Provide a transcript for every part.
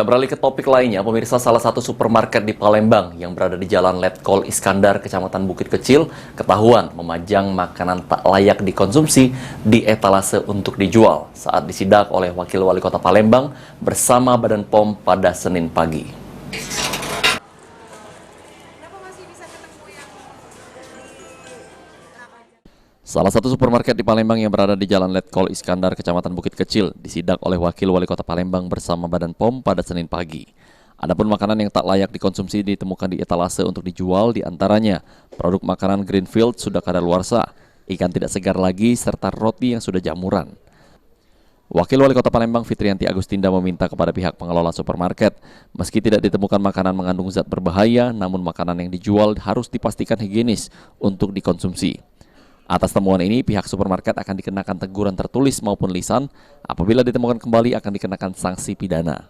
Kita beralih ke topik lainnya, pemirsa. Salah satu supermarket di Palembang yang berada di Jalan Letkol Iskandar, Kecamatan Bukit Kecil, ketahuan memajang makanan tak layak dikonsumsi di etalase untuk dijual saat disidak oleh Wakil Wali Kota Palembang bersama Badan POM pada Senin pagi. Salah satu supermarket di Palembang yang berada di Jalan Letkol Iskandar, Kecamatan Bukit Kecil, disidak oleh Wakil Wali Kota Palembang bersama Badan POM pada Senin pagi. Adapun makanan yang tak layak dikonsumsi ditemukan di etalase untuk dijual, di antaranya produk makanan Greenfield sudah kadaluarsa, ikan tidak segar lagi, serta roti yang sudah jamuran. Wakil Wali Kota Palembang Fitrianti Agustinda meminta kepada pihak pengelola supermarket, meski tidak ditemukan makanan mengandung zat berbahaya, namun makanan yang dijual harus dipastikan higienis untuk dikonsumsi. Atas temuan ini, pihak supermarket akan dikenakan teguran tertulis maupun lisan. Apabila ditemukan kembali, akan dikenakan sanksi pidana.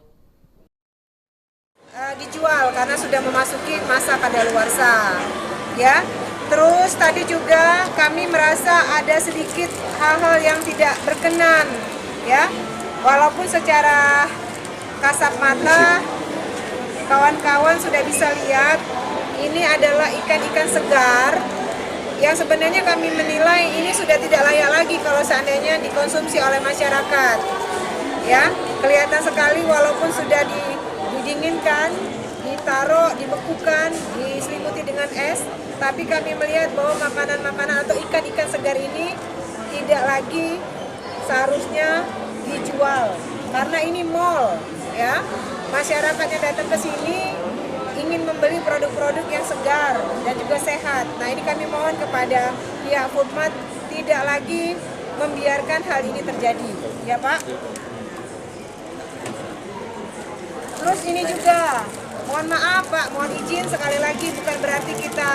Dijual karena sudah memasuki masa kadaluarsa, ya. Terus tadi juga kami merasa ada sedikit hal-hal yang tidak berkenan, ya. Walaupun secara kasat mata kawan-kawan sudah bisa lihat ini adalah ikan-ikan segar yang sebenarnya kami menilai ini sudah tidak layak lagi kalau seandainya dikonsumsi oleh masyarakat. Ya, kelihatan sekali walaupun sudah didinginkan, ditaruh, dibekukan, diselimuti dengan es, tapi kami melihat bahwa makanan-makanan atau ikan-ikan segar ini tidak lagi seharusnya dijual. Karena ini mall, ya. Masyarakat yang datang ke sini ingin membeli produk-produk yang segar dan juga sehat. Nah, ini kami mohon kepada pihak Foodmart tidak lagi membiarkan hal ini terjadi, ya Pak. Terus ini juga, mohon maaf Pak, mohon izin sekali lagi, bukan berarti kita,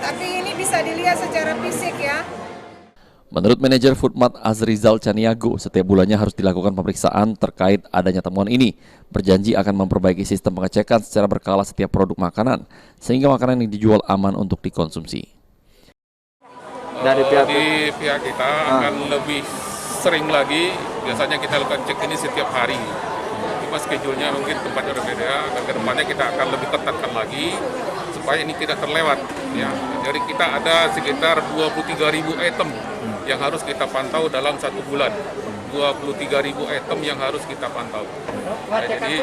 tapi ini bisa dilihat secara fisik ya. Menurut manajer Foodmart Azrizal Caniago, setiap bulannya harus dilakukan pemeriksaan terkait adanya temuan ini. Berjanji akan memperbaiki sistem pengecekan secara berkala setiap produk makanan, sehingga makanan yang dijual aman untuk dikonsumsi. Dari pihak kita akan lebih sering lagi, biasanya kita lakukan cek ini setiap hari. Cuma schedule-nya mungkin tempatnya berbeda, dan ke depannya kita akan lebih ketatkan lagi, supaya ini tidak terlewat. Ya. Jadi kita ada sekitar 23.000 item yang harus kita pantau dalam 1 bulan. 23.000 item yang harus kita pantau. Nah, jadi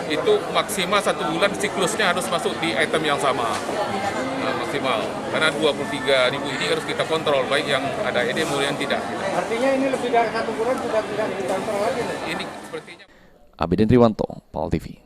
itu maksimal 1 bulan siklusnya harus masuk di item yang sama. Nah, maksimal. Karena 23.000 ini harus kita kontrol, baik yang ada ini maupun yang tidak. Artinya ini lebih dari 1 bulan sudah tidak dikontrol lagi? Ini sepertinya. Abidin Riwanto, PAL TV.